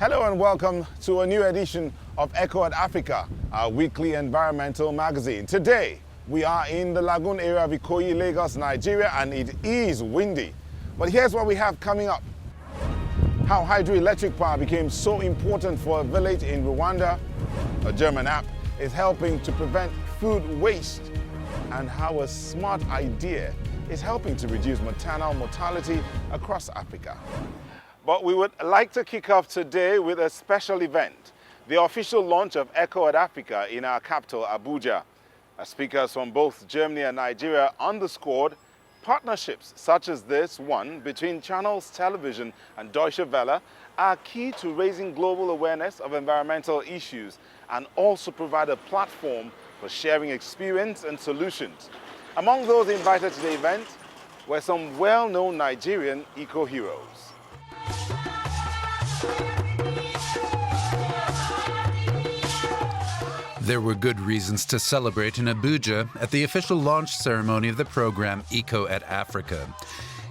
Hello and welcome to a new edition of Echo at Africa, our weekly environmental magazine. Today, we are in the Lagoon area of Ikoyi, Lagos, Nigeria, and it is windy. But here's what we have coming up. How hydroelectric power became so important for a village in Rwanda. A German app is helping to prevent food waste, and how a smart idea is helping to reduce maternal mortality across Africa. But we would like to kick off today with a special event, the official launch of Echo at Africa in our capital, Abuja. As speakers from both Germany and Nigeria underscored partnerships such as this one between Channels Television and Deutsche Welle are key to raising global awareness of environmental issues and also provide a platform for sharing experience and solutions. Among those invited to the event were some well-known Nigerian eco-heroes. There were good reasons to celebrate in Abuja at the official launch ceremony of the program Echo at Africa.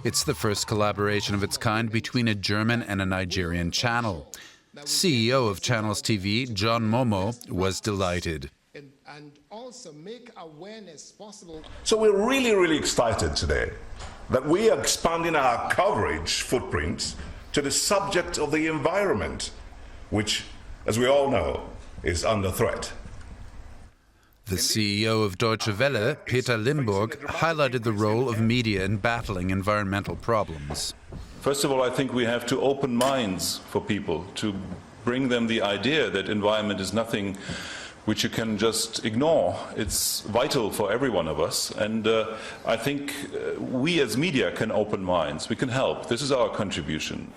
It's the first collaboration of its kind between a German and a Nigerian channel. CEO of Channels TV, John Momo, was delighted. And also make awareness possible. So we're really excited today that we are expanding our coverage footprint to the subject of the environment, which, as we all know, is under threat. The CEO of Deutsche Welle, Peter Limburg, highlighted the role of media in battling environmental problems. First of all, I think we have to open minds for people, to bring them the idea that environment is nothing which you can just ignore. It's vital for every one of us. And I think we as media can open minds. We can help. This is our contribution.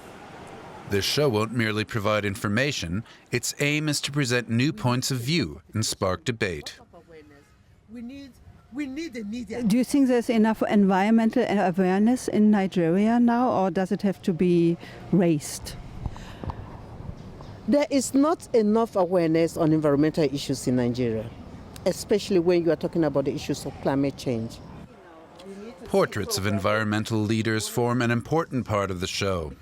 This show won't merely provide information. Its aim is to present new points of view and spark debate. We need the media. Do you think there's enough environmental awareness in Nigeria now, or does it have to be raised? There is not enough awareness on environmental issues in Nigeria, especially when you are talking about the issues of climate change. Portraits of environmental leaders form an important part of the show.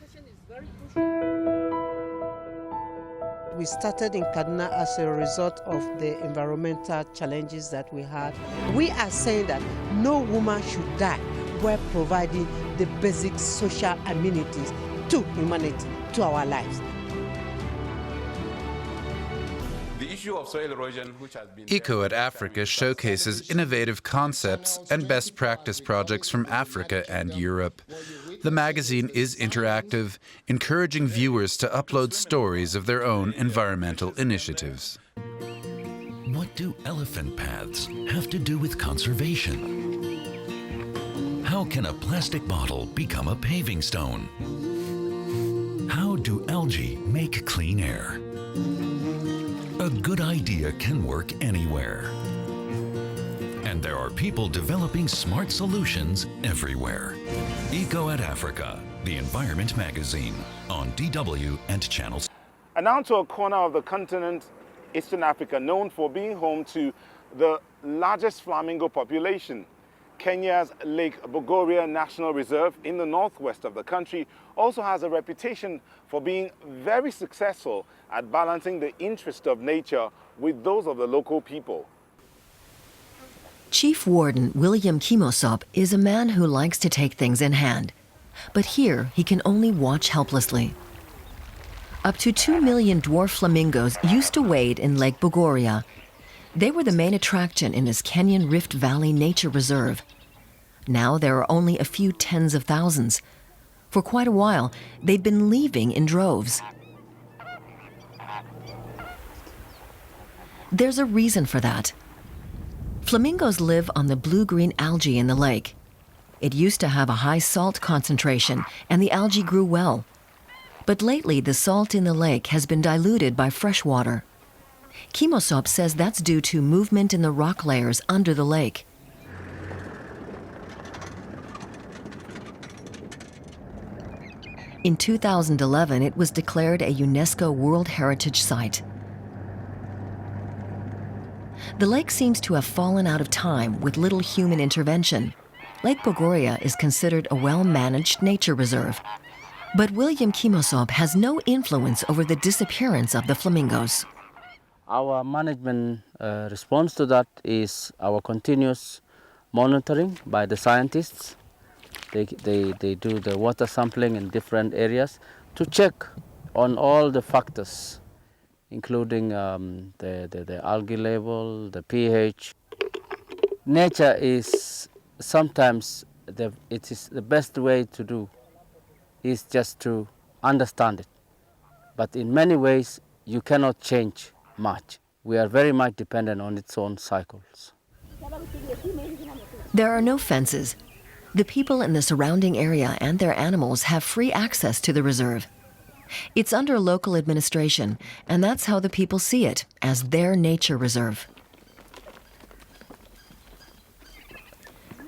We started in Kaduna as a result of the environmental challenges that we had. We are saying that no woman should die while providing the basic social amenities to humanity, to our lives. Echo at Africa showcases innovative concepts and best practice projects from Africa and Europe. The magazine is interactive, encouraging viewers to upload stories of their own environmental initiatives. What do elephant paths have to do with conservation? How can a plastic bottle become a paving stone? How do algae make clean air? A good idea can work anywhere. And there are people developing smart solutions everywhere. Echo at Africa, the Environment Magazine, on DW and Channels. And now to a corner of the continent, Eastern Africa, known for being home to the largest flamingo population. Kenya's Lake Bogoria National Reserve in the northwest of the country also has a reputation for being very successful at balancing the interest of nature with those of the local people. Chief Warden William Kimosop is a man who likes to take things in hand. But here, he can only watch helplessly. Up to 2 million dwarf flamingos used to wade in Lake Bogoria. They were the main attraction in this Kenyan Rift Valley Nature Reserve. Now there are only a few tens of thousands. For quite a while, they'd been leaving in droves. There's a reason for that. Flamingos live on the blue-green algae in the lake. It used to have a high salt concentration, and the algae grew well. But lately, the salt in the lake has been diluted by fresh water. Kimosop says that's due to movement in the rock layers under the lake. In 2011, it was declared a UNESCO World Heritage Site. The lake seems to have fallen out of time with little human intervention. Lake Bogoria is considered a well-managed nature reserve. But William Kimosop has no influence over the disappearance of the flamingos. Our management response to that is our continuous monitoring by the scientists. They do the water sampling in different areas to check on all the factors, including the algae level, the pH. Nature is sometimes it is the best way to do is just to understand it. But in many ways, you cannot change much. We are very much dependent on its own cycles. There are no fences. The people in the surrounding area and their animals have free access to the reserve. It's under local administration, and that's how the people see it, as their nature reserve.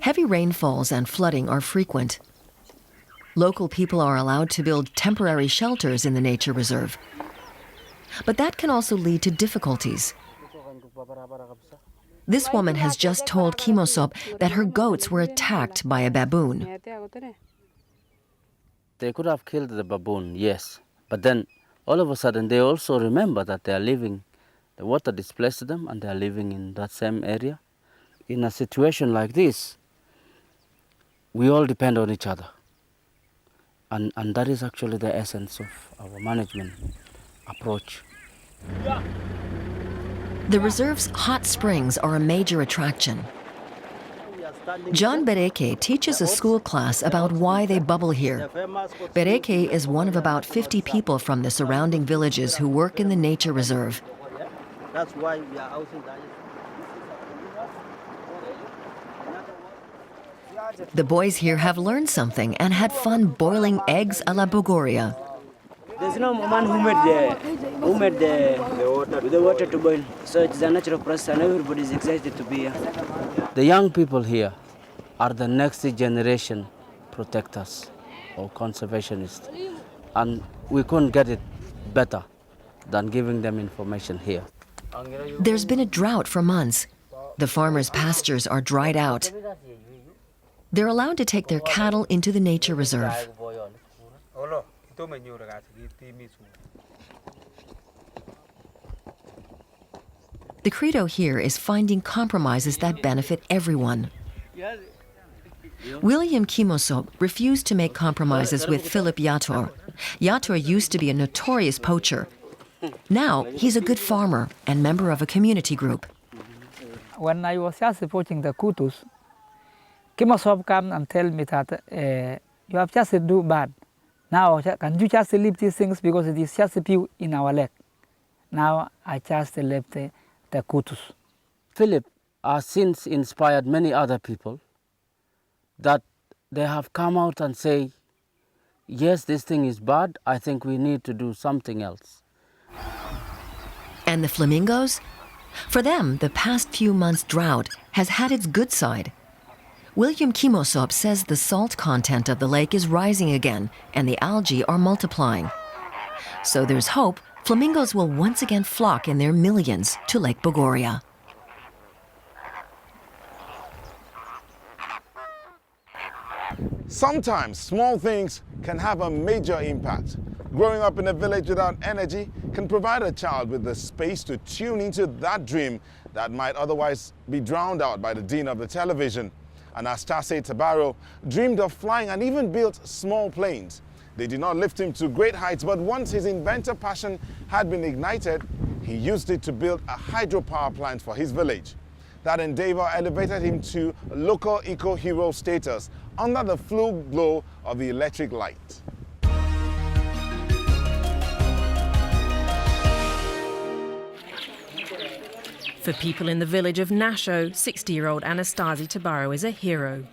Heavy rainfalls and flooding are frequent. Local people are allowed to build temporary shelters in the nature reserve. But that can also lead to difficulties. This woman has just told Kimosop that her goats were attacked by a baboon. They could have killed the baboon, yes. But then all of a sudden they also remember that they are living, the water displaced them and they are living in that same area. In a situation like this, we all depend on each other. And that is actually the essence of our management approach. The reserve's hot springs are a major attraction. John Bereke teaches a school class about why they bubble here. Bereke is one of about 50 people from the surrounding villages who work in the nature reserve. That's why we are out in The boys here have learned something and had fun boiling eggs a la Bogoria. There's no man who made the water to boil, so it's a natural process and everybody is excited to be here. The young people here are the next generation protectors or conservationists, and we couldn't get it better than giving them information here. There's been a drought for months. The farmers' pastures are dried out. They're allowed to take their cattle into the nature reserve. The credo here is finding compromises that benefit everyone. William Kimosop refused to make compromises with Philip Yator. Yator used to be a notorious poacher. Now he's a good farmer and member of a community group. When I was just poaching the kutus, Kimosop come and tell me that you have just to do bad. Now, can you just leave these things because it is just a few in our lake? Now, I just left the kutus. Philip has since inspired many other people that they have come out and say, yes, this thing is bad, I think we need to do something else. And the flamingos? For them, the past few months' drought has had its good side. William Kimosop says the salt content of the lake is rising again and the algae are multiplying. So there's hope flamingos will once again flock in their millions to Lake Bogoria. Sometimes small things can have a major impact. Growing up in a village without energy can provide a child with the space to tune into that dream that might otherwise be drowned out by the din of the television. Anastase Tabaro dreamed of flying and even built small planes. They did not lift him to great heights, but once his inventor passion had been ignited, he used it to build a hydropower plant for his village. That endeavor elevated him to local eco-hero status under the full glow of the electric light. For people in the village of Nasho, 60-year-old Anastasi Tabaro is a hero.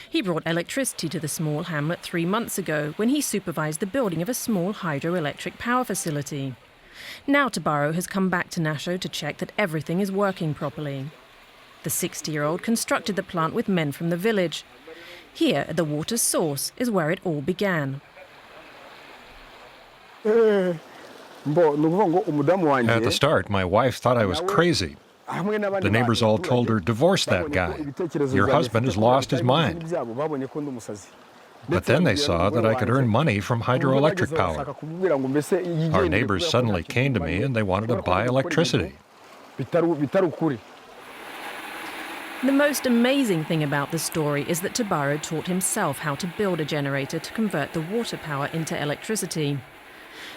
He brought electricity to the small hamlet 3 months ago when he supervised the building of a small hydroelectric power facility. Now Tabaro has come back to Nasho to check that everything is working properly. The 60-year-old constructed the plant with men from the village. Here, at the water's source, is where it all began. At the start, my wife thought I was crazy. The neighbors all told her, divorce that guy. Your husband has lost his mind. But then they saw that I could earn money from hydroelectric power. Our neighbors suddenly came to me and they wanted to buy electricity. The most amazing thing about the story is that Tabaro taught himself how to build a generator to convert the water power into electricity.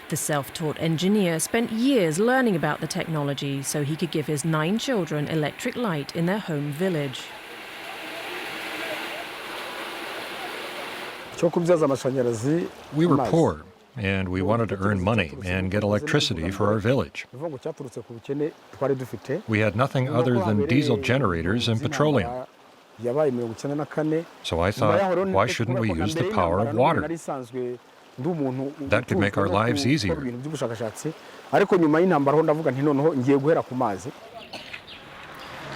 The self-taught engineer spent years learning about the technology so he could give his 9 children electric light in their home village. We were poor, and we wanted to earn money and get electricity for our village. We had nothing other than diesel generators and petroleum. So I thought, why shouldn't we use the power of water? That could make our lives easier.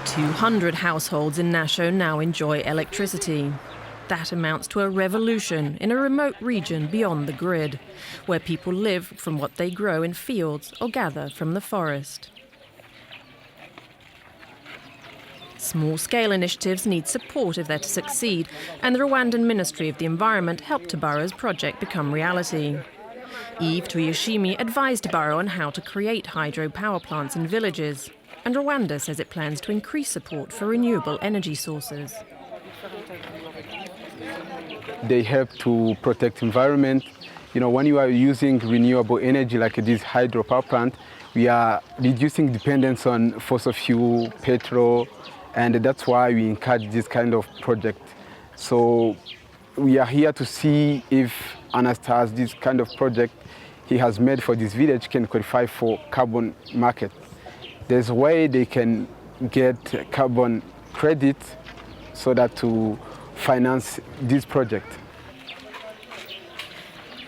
200 households in Nasho now enjoy electricity. That amounts to a revolution in a remote region beyond the grid, where people live from what they grow in fields or gather from the forest. Small-scale initiatives need support if they're to succeed, and the Rwandan Ministry of the Environment helped Tabaro's project become reality. Yves Tuyashime advised Tabaro on how to create hydropower plants in villages, and Rwanda says it plans to increase support for renewable energy sources. They help to protect environment. You know, when you are using renewable energy like this hydropower plant, we are reducing dependence on fossil fuel, petrol, and that's why we encourage this kind of project. So we are here to see if Anastas, this kind of project he has made for this village, can qualify for carbon market. There's a way they can get carbon credit so that to finance this project.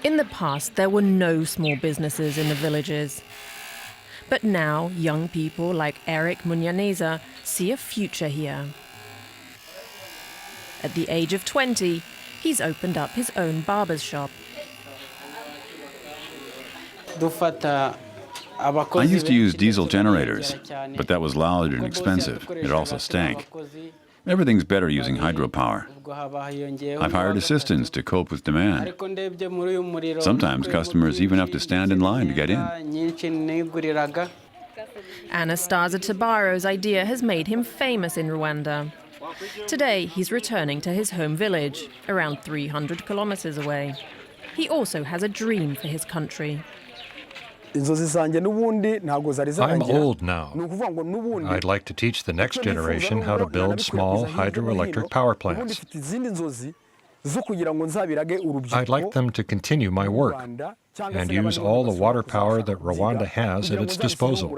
In the past, there were no small businesses in the villages. But now, young people like Eric Munyaneza see a future here. At the age of 20, he's opened up his own barber's shop. I used to use diesel generators, but that was loud and expensive. It also stank. Everything's better using hydropower. I've hired assistants to cope with demand. Sometimes customers even have to stand in line to get in. Anastasa Tabaro's idea has made him famous in Rwanda. Today, he's returning to his home village, around 300 kilometers away. He also has a dream for his country. I'm old now. I'd like to teach the next generation how to build small hydroelectric power plants. I'd like them to continue my work and use all the water power that Rwanda has at its disposal.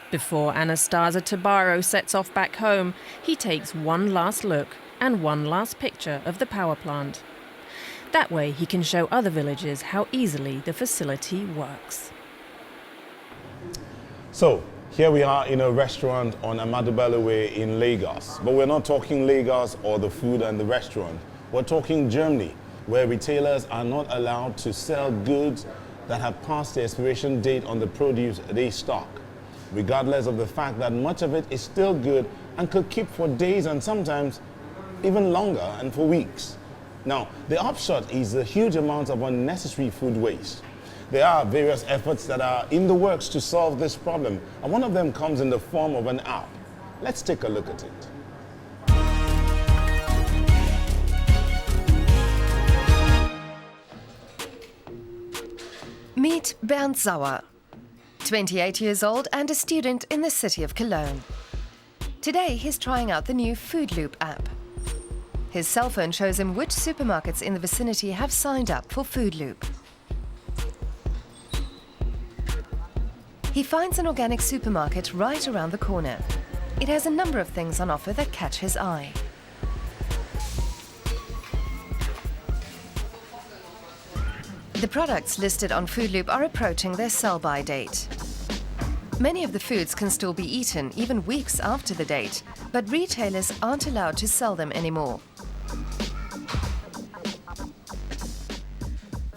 Before Anastasa Tabaro sets off back home, he takes one last look and one last picture of the power plant. That way he can show other villages how easily the facility works. So, here we are in a restaurant on Ahmadu Bello Way in Lagos. But we're not talking Lagos or the food and the restaurant. We're talking Germany, where retailers are not allowed to sell goods that have passed the expiration date on the produce they stock, regardless of the fact that much of it is still good and could keep for days and sometimes even longer and for weeks. Now, the upshot is the huge amounts of unnecessary food waste. There are various efforts that are in the works to solve this problem, and one of them comes in the form of an app. Let's take a look at it. Meet Bernd Sauer, 28 years old and a student in the city of Cologne. Today, he's trying out the new Foodloop app. His cell phone shows him which supermarkets in the vicinity have signed up for Foodloop. He finds an organic supermarket right around the corner. It has a number of things on offer that catch his eye. The products listed on Foodloop are approaching their sell-by date. Many of the foods can still be eaten even weeks after the date, but retailers aren't allowed to sell them anymore.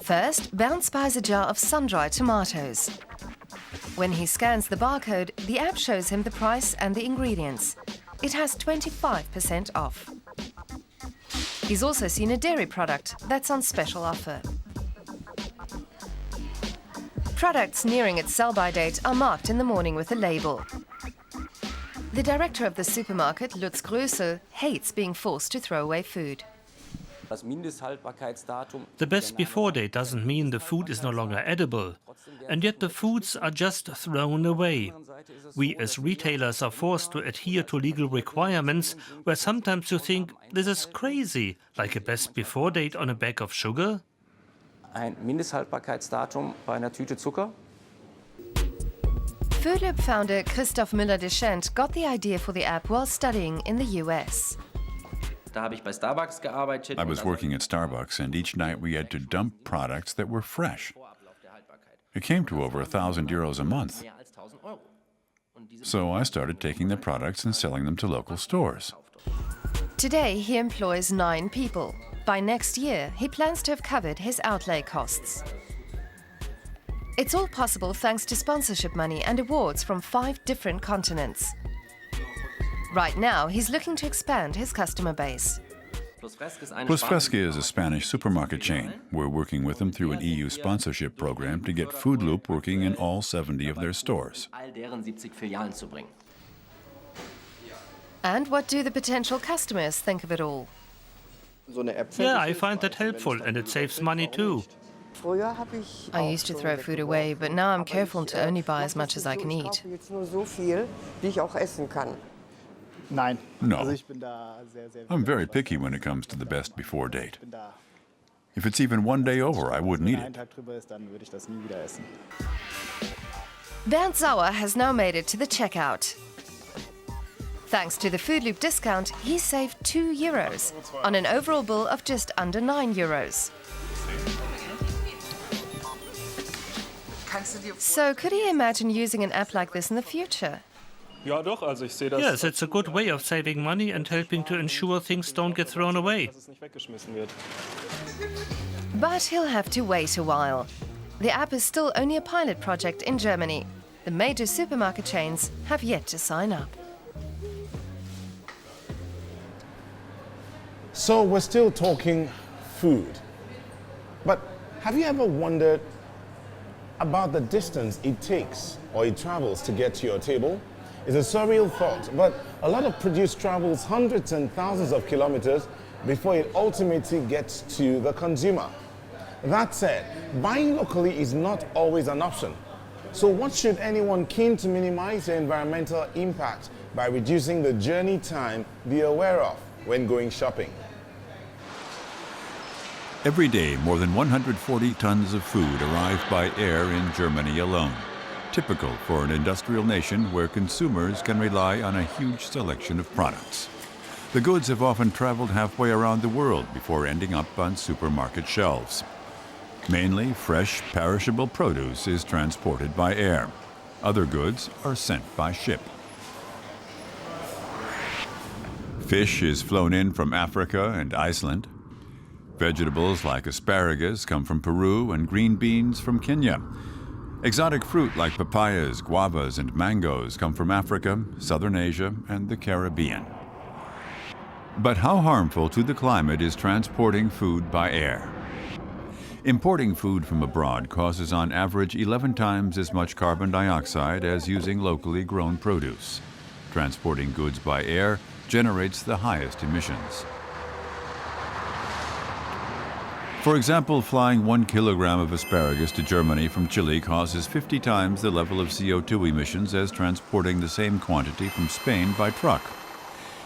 First, Bernd spies a jar of sun-dried tomatoes. When he scans the barcode, the app shows him the price and the ingredients. it has 25% off. He's also seen a dairy product that's on special offer. Products nearing its sell-by date are marked in the morning with a label. The director of the supermarket, Lutz Grösel, hates being forced to throw away food. The best before date doesn't mean the food is no longer edible, and yet the foods are just thrown away. We as retailers are forced to adhere to legal requirements where sometimes you think this is crazy, like a best before date on a bag of sugar. Ein Mindesthaltbarkeitsdatum bei einer Tüte Zucker? Foodloop founder Christoph Müller-Deschent got the idea for the app while studying in the US. I was working at Starbucks, and each night we had to dump products that were fresh. It came to over €1,000 a month. So I started taking the products and selling them to local stores. Today he employs 9 people. By next year, he plans to have covered his outlay costs. It's all possible thanks to sponsorship money and awards from 5 different continents. Right now, he's looking to expand his customer base. Plus Fresca is a Spanish supermarket chain. We're working with them through an EU sponsorship program to get Foodloop working in all 70 of their stores. And what do the potential customers think of it all? Yeah, I find that helpful, and it saves money too. I used to throw food away, but now I'm careful to only buy as much as I can eat. No. I'm very picky when it comes to the best before date. If it's even one day over, I wouldn't eat it. Bernd Sauer has now made it to the checkout. Thanks to the Foodloop discount, he saved €2 on an overall bill of just under €9. So could he imagine using an app like this in the future? Yes, it's a good way of saving money and helping to ensure things don't get thrown away. But he'll have to wait a while. The app is still only a pilot project in Germany. The major supermarket chains have yet to sign up. So we're still talking food. But have you ever wondered about the distance it takes or it travels to get to your table? It's a surreal thought, but a lot of produce travels hundreds and thousands of kilometers before it ultimately gets to the consumer. That said, buying locally is not always an option. So what should anyone keen to minimize their environmental impact by reducing the journey time be aware of when going shopping? Every day, more than 140 tons of food arrive by air in Germany alone. Typical for an industrial nation where consumers can rely on a huge selection of products. The goods have often traveled halfway around the world before ending up on supermarket shelves. Mainly fresh, perishable produce is transported by air. Other goods are sent by ship. Fish is flown in from Africa and Iceland. Vegetables like asparagus come from Peru and green beans from Kenya. Exotic fruit like papayas, guavas, and mangoes come from Africa, Southern Asia, and the Caribbean. But how harmful to the climate is transporting food by air? Importing food from abroad causes on average 11 times as much carbon dioxide as using locally grown produce. Transporting goods by air generates the highest emissions. For example, flying 1 kilogram of asparagus to Germany from Chile causes 50 times the level of CO2 emissions as transporting the same quantity from Spain by truck.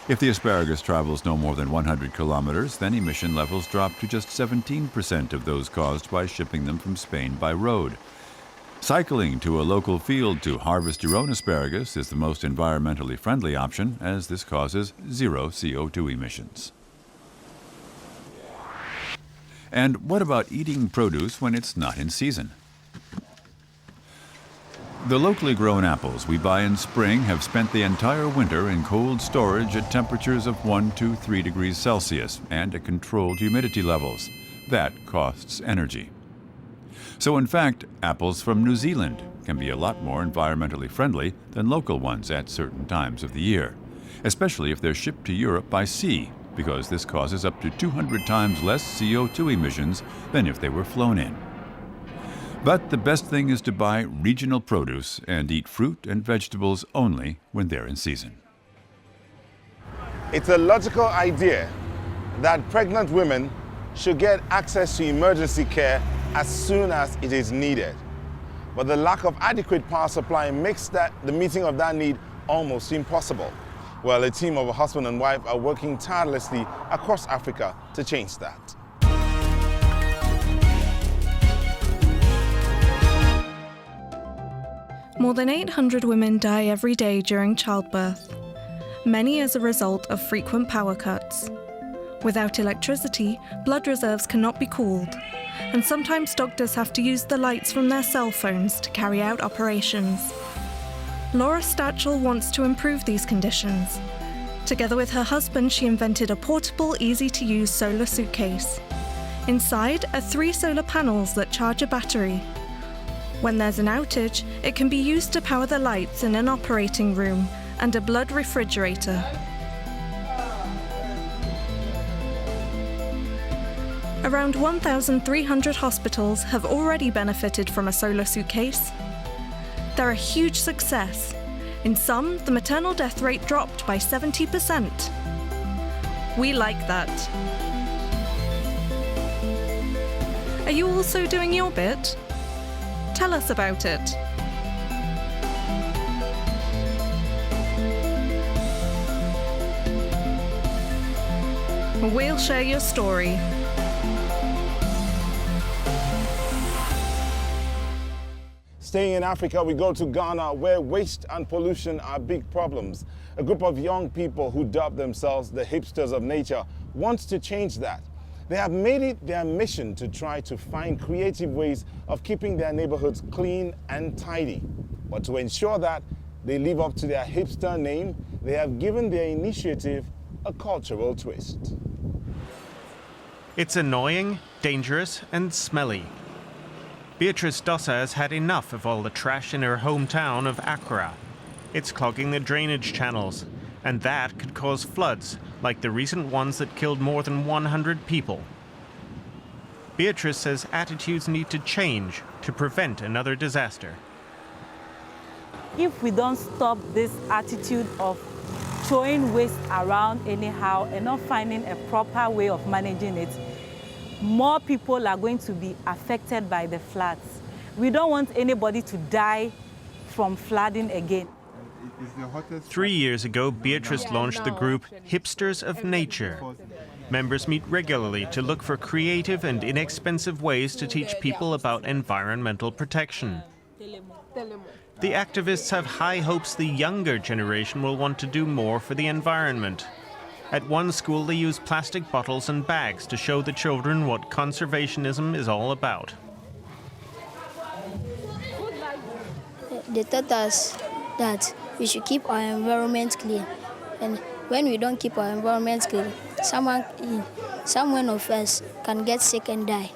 If the asparagus travels no more than 100 kilometers, then emission levels drop to just 17% of those caused by shipping them from Spain by road. Cycling to a local field to harvest your own asparagus is the most environmentally friendly option, as this causes 0 CO2 emissions. And what about eating produce when it's not in season? The locally grown apples we buy in spring have spent the entire winter in cold storage at temperatures of 1 to 3 degrees Celsius and at controlled humidity levels. That costs energy. So in fact, apples from New Zealand can be a lot more environmentally friendly than local ones at certain times of the year. especially if they're shipped to Europe by sea, because this causes up to 200 times less CO2 emissions than if they were flown in. But the best thing is to buy regional produce and eat fruit and vegetables only when they're in season. It's a logical idea that pregnant women should get access to emergency care as soon as it is needed. But the lack of adequate power supply makes the meeting of that need almost impossible. Well, a team of a husband and wife are working tirelessly across Africa to change that. More than 800 women die every day during childbirth, many as a result of frequent power cuts. Without electricity, blood reserves cannot be cooled, and sometimes doctors have to use the lights from their cell phones to carry out operations. Laura Stachel wants to improve these conditions. Together with her husband, she invented a portable, easy-to-use solar suitcase. Inside are 3 solar panels that charge a battery. When there's an outage, it can be used to power the lights in an operating room and a blood refrigerator. Around 1,300 hospitals have already benefited from a solar suitcase. They're a huge success. In some, the maternal death rate dropped by 70%. We like that. Are you also doing your bit? Tell us about it. We'll share your story. Staying in Africa, we go to Ghana, where waste and pollution are big problems. A group of young people who dub themselves the hipsters of nature wants to change that. They have made it their mission to try to find creative ways of keeping their neighborhoods clean and tidy. But to ensure that they live up to their hipster name, they have given their initiative a cultural twist. It's annoying, dangerous, and smelly. Beatrice Dossa has had enough of all the trash in her hometown of Accra. It's clogging the drainage channels, and that could cause floods, like the recent ones that killed more than 100 people. Beatrice says attitudes need to change to prevent another disaster. If we don't stop this attitude of throwing waste around anyhow and not finding a proper way of managing it, more people are going to be affected by the floods. We don't want anybody to die from flooding again. 3 years ago, Beatrice launched the group Hipsters of Nature. Members meet regularly to look for creative and inexpensive ways to teach people about environmental protection. The activists have high hopes the younger generation will want to do more for the environment. At one school, they use plastic bottles and bags to show the children what conservationism is all about. They taught us that we should keep our environment clean. And when we don't keep our environment clean, someone of us can get sick and die.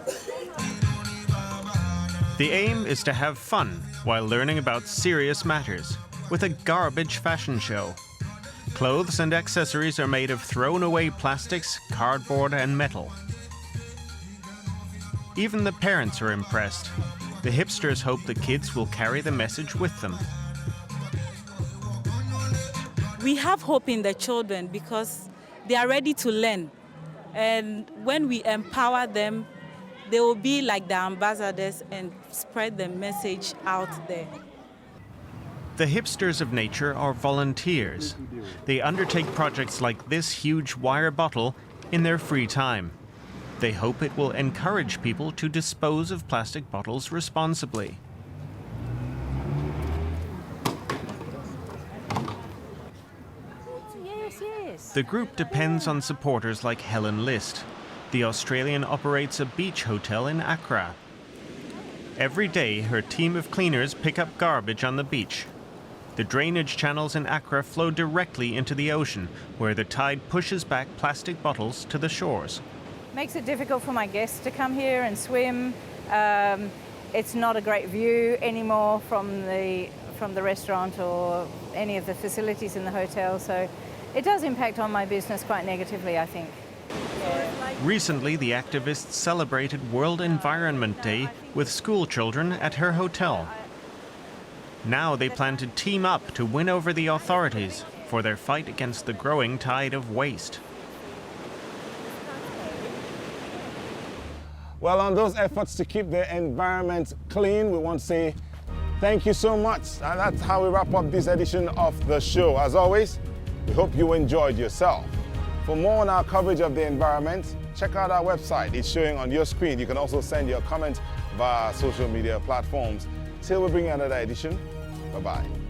The aim is to have fun while learning about serious matters with a garbage fashion show. Clothes and accessories are made of thrown-away plastics, cardboard, and metal. Even the parents are impressed. The hipsters hope the kids will carry the message with them. We have hope in the children because they are ready to learn. And when we empower them, they will be like the ambassadors and spread the message out there. The Hipsters of Nature are volunteers. They undertake projects like this huge wire bottle in their free time. They hope it will encourage people to dispose of plastic bottles responsibly. The group depends on supporters like Helen List. The Australian operates a beach hotel in Accra. Every day, her team of cleaners pick up garbage on the beach. The drainage channels in Accra flow directly into the ocean, where the tide pushes back plastic bottles to the shores. Makes it difficult for my guests to come here and swim. It's not a great view anymore from the restaurant or any of the facilities in the hotel, so it does impact on my business quite negatively, I think. Recently, the activists celebrated World Environment Day with school children at her hotel. Now they plan to team up to win over the authorities for their fight against the growing tide of waste. Well, on those efforts to keep the environment clean, we want to say thank you so much. And that's how we wrap up this edition of the show. As always, we hope you enjoyed yourself. For more on our coverage of the environment, check out our website. It's showing on your screen. You can also send your comments via social media platforms. Till we bring you another edition, bye-bye.